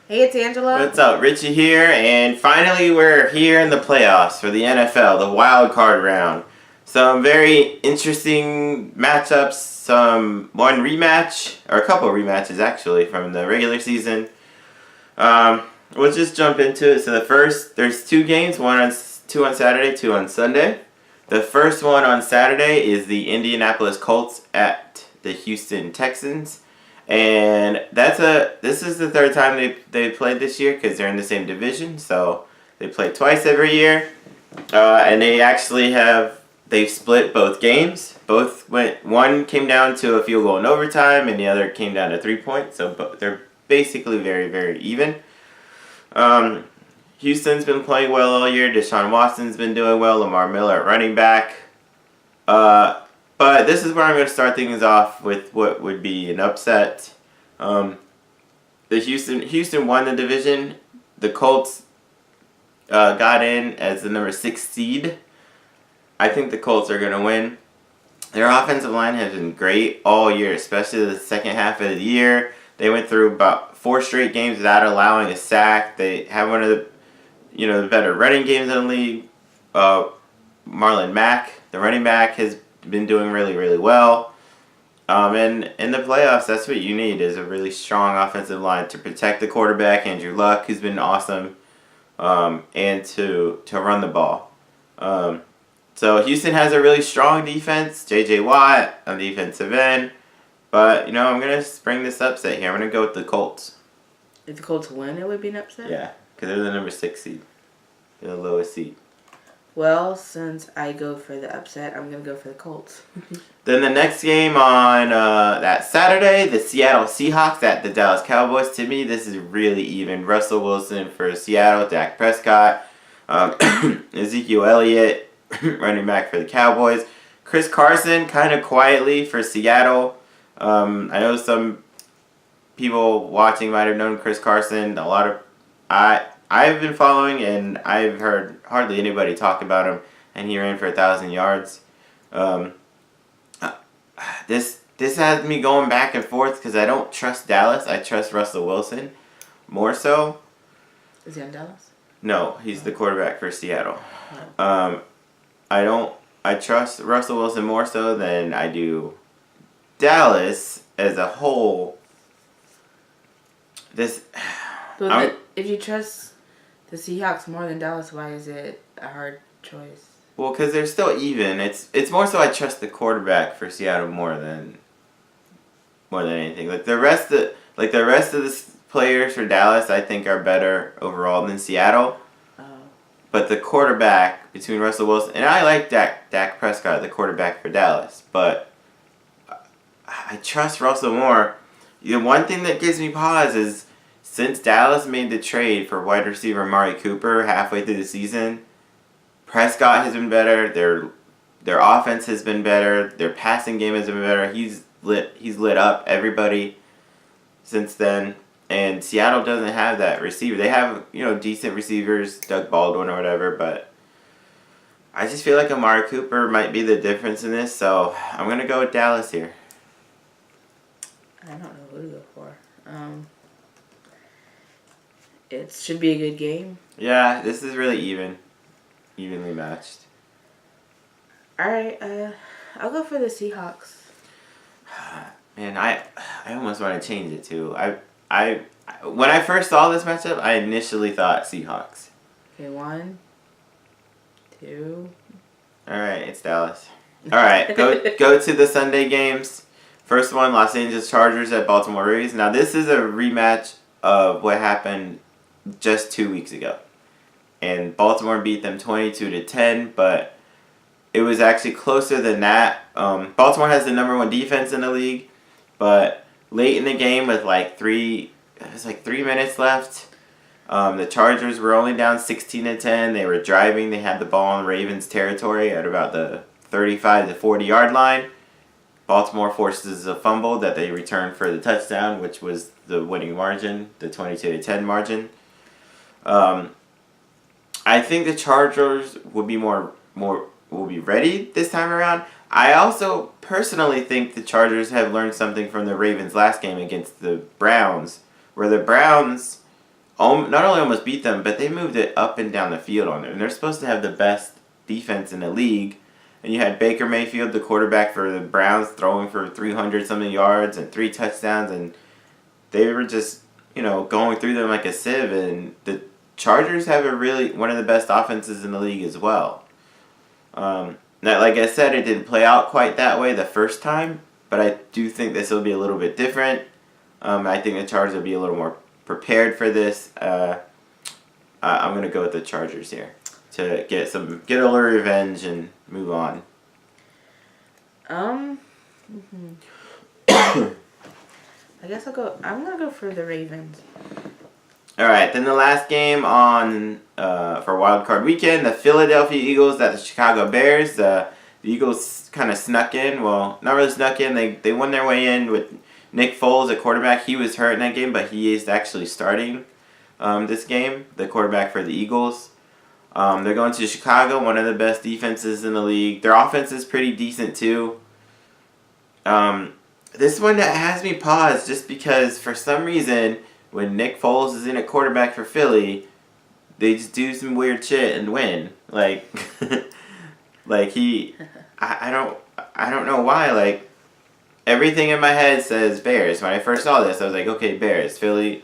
Hey, it's Angela. What's up? Richie here, and finally we're here in the playoffs for the NFL, the Wildcard round. Some very interesting matchups, one rematch, or a couple rematches actually, from the regular season. We'll just jump into it. So there's two games, two on Saturday, two on Sunday. The first one on Saturday is the Indianapolis Colts at the Houston Texans. And this is the third time they played this year because they're in the same division. So they play twice every year, and they've split both games. One came down to a field goal in overtime, and the other came down to 3 points. So they're basically very, very even. Houston's been playing well all year. Deshaun Watson's been doing well. Lamar Miller at running back. But this is where I'm going to start things off with what would be an upset. The Houston won the division. The Colts got in as the number 6 seed. I think the Colts are going to win. Their offensive line has been great all year, especially the second half of the year. They went through about 4 straight games without allowing a sack. They have one of the better running games in the league. Marlon Mack, the running back, has been doing really, really well. And in the playoffs, that's what you need, is a really strong offensive line to protect the quarterback, Andrew Luck, who's been awesome, and to run the ball. So Houston has a really strong defense, J.J. Watt on the defensive end. But, I'm going to bring this upset here. I'm going to go with the Colts. If the Colts win, it would be an upset? Yeah, because they're the number 6 seed. They're the lowest seed. Well, since I go for the upset, I'm going to go for the Colts. Then the next game on that Saturday, the Seattle Seahawks at the Dallas Cowboys. To me, this is really even. Russell Wilson for Seattle, Dak Prescott, Ezekiel Elliott, running back for the Cowboys. Chris Carson, kind of quietly for Seattle. I know some people watching might have known Chris Carson. I've been following, and I've heard hardly anybody talk about him, and he ran for 1,000 yards. This has me going back and forth because I don't trust Dallas. I trust Russell Wilson more so. Is he on Dallas? No, he's the quarterback for Seattle. I trust Russell Wilson more so than I do Dallas as a whole. If you trust the Seahawks more than Dallas, why is it a hard choice? Well, because they're still even. It's more so I trust the quarterback for Seattle more than anything. Like the rest of the players for Dallas, I think are better overall than Seattle. But the quarterback between Russell Wilson and I like Dak Prescott, the quarterback for Dallas, but I trust Russell more. The one thing that gives me pause is since Dallas made the trade for wide receiver Amari Cooper halfway through the season, Prescott has been better. Their offense has been better. Their passing game has been better. He's lit up everybody since then. And Seattle doesn't have that receiver. They have, decent receivers, Doug Baldwin or whatever, but I just feel like Amari Cooper might be the difference in this, so I'm going to go with Dallas here. I don't know who to go for. It should be a good game. Yeah, this is really evenly matched. Alright, I'll go for the Seahawks. Man, I almost want to change it too. When I first saw this matchup, I initially thought Seahawks. Okay, 1, 2. All right, it's Dallas. All right, go to the Sunday games. First one, Los Angeles Chargers at Baltimore Ravens. Now this is a rematch of what happened just 2 weeks ago, and Baltimore beat them 22-10. But it was actually closer than that. Baltimore has the number 1 defense in the league, but late in the game with 3 minutes left, the Chargers were only down 16-10. They were driving. They had the ball in Ravens territory at about the 35 to 40 yard line. Baltimore forces a fumble that they returned for the touchdown, which was the winning margin, the 22-10 margin. I think the Chargers will be will be ready this time around. I also personally think the Chargers have learned something from the Ravens' last game against the Browns, where the Browns not only almost beat them, but they moved it up and down the field on them. And they're supposed to have the best defense in the league. And you had Baker Mayfield, the quarterback for the Browns, throwing for 300-something yards and 3 touchdowns. And they were just, going through them like a sieve. And the Chargers have one of the best offenses in the league as well. Now, like I said, it didn't play out quite that way the first time. But I do think this will be a little bit different. I think the Chargers will be a little more prepared for this. I'm going to go with the Chargers here to get a little revenge and move on. I guess I'm gonna go for the Ravens. All right, then the last game on for Wildcard weekend, the Philadelphia Eagles at the Chicago Bears. The Eagles kind of snuck in. Well, not really snuck in. They won their way in with Nick Foles at quarterback. He was hurt in that game, but he is actually starting this game, the quarterback for the Eagles. They're going to Chicago, one of the best defenses in the league. Their offense is pretty decent too. This one that has me paused just because for some reason when Nick Foles is in at quarterback for Philly, they just do some weird shit and win. I don't know why. Everything in my head says Bears. When I first saw this, I was like, okay, Bears. Philly,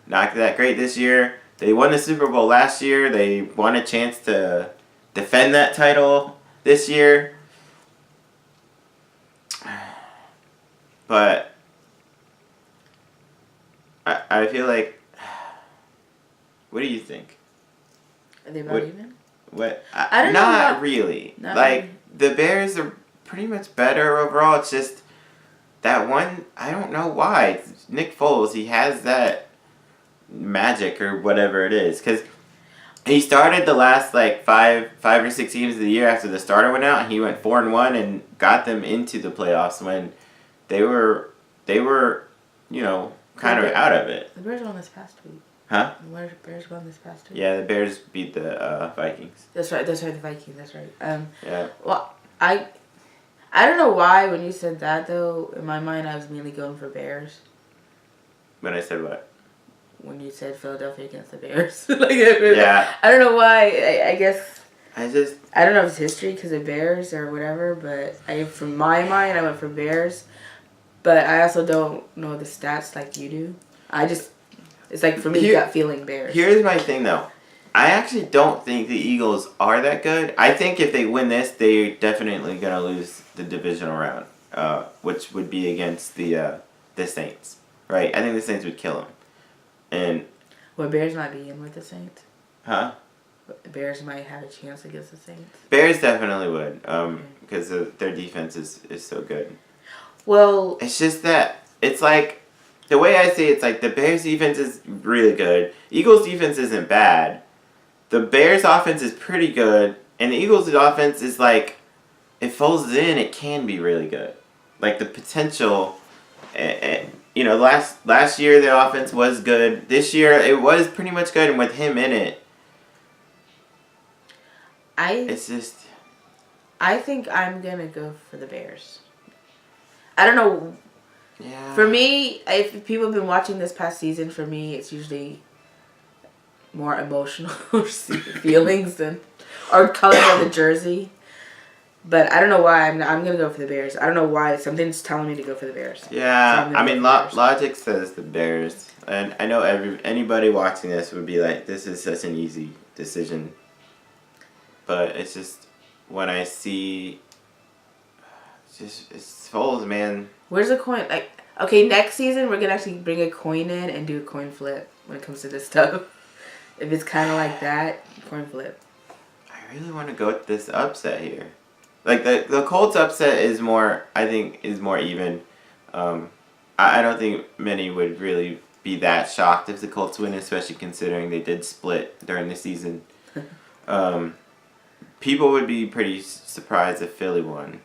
not that great this year. They won the Super Bowl last year. They won a chance to defend that title this year. But I feel like... What do you think? Are they about even? What? I don't know. Not really. Not really. The Bears are pretty much better overall. It's just that one, I don't know why. It's Nick Foles, he has that magic or whatever it is. Because he started the last five or 6 games of the year after the starter went out. And he went 4-1 and got them into the playoffs when they were kind of out of it. The Bears won this past week. Huh? The Bears won this past week. Yeah, the Bears beat the Vikings. That's right, the Vikings, that's right. Yeah. Well, I don't know why when you said that, though, in my mind I was mainly going for Bears. When I said what? When you said Philadelphia against the Bears. Yeah. I don't know why, I guess... I don't know if it's history because of Bears or whatever, but from my mind, I went for Bears. But I also don't know the stats like you do. It's for me, gut feeling Bears. Here's my thing, though. I actually don't think the Eagles are that good. I think if they win this, they're definitely going to lose the divisional round, which would be against the Saints, right? I think the Saints would kill them. And Bears might be in with the Saints. Huh? Bears might have a chance against the Saints. Bears definitely would, because their defense is so good. Well... It's just that, it's the way I see it, it's the Bears defense is really good. Eagles defense isn't bad. The Bears offense is pretty good. And the Eagles offense is if Foles is in, it can be really good. The potential, last year the offense was good. This year it was pretty much good. And with him in it, it's just... I think I'm going to go for the Bears. I don't know... Yeah. For me, if people have been watching this past season, for me, it's usually more emotional feelings or color of the jersey. But I don't know why I'm gonna go for the Bears. I don't know why something's telling me to go for the Bears. Yeah, I mean, logic says the Bears, and I know anybody watching this would be like, "This is such an easy decision," but it's just when I see, it's Foles, man. Where's the coin? Okay, next season we're gonna actually bring a coin in and do a coin flip when it comes to this stuff. If it's kind of like that, coin flip. I really want to go with this upset here. The Colts upset is more, I think, is more even. I don't think many would really be that shocked if the Colts win, especially considering they did split during the season. People would be pretty surprised if Philly won.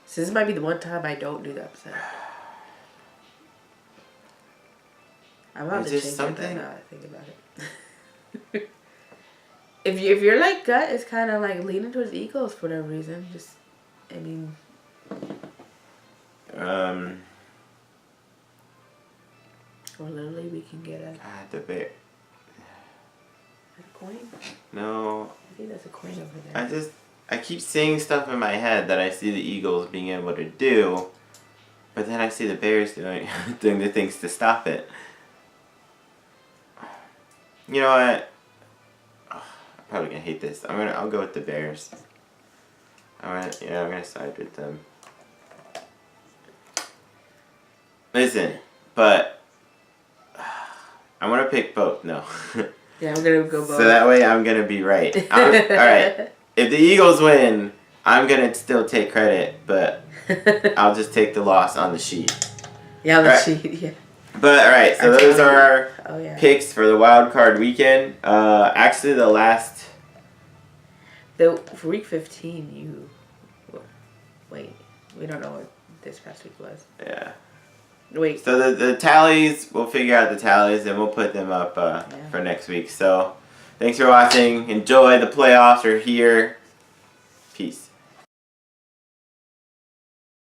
So this might be the one time I don't do the upset. I'm about to change something. Now I think about it. if your gut is kind of leaning towards the Eagles for whatever reason, Or literally, we can get a The Bear. coin. No. I think that's a coin over there. I keep seeing stuff in my head that I see the Eagles being able to do, but then I see the Bears doing the things to stop it. You know what? I'm probably gonna hate this. I'll go with the Bears. I'm gonna side with them. Listen, but I want to pick both. No. Yeah, I'm gonna go both. So that way I'm gonna be right. All right. If the Eagles win, I'm gonna still take credit, but I'll just take the loss on the sheet. Yeah, on the sheet. Yeah. But all right, so those are our picks for the wild card weekend. Actually, for week 15, wait. We don't know what this past week was. Yeah. Wait. So the tallies, we'll figure out the tallies and we'll put them up for next week. So thanks for watching. Enjoy. The playoffs are here. Peace.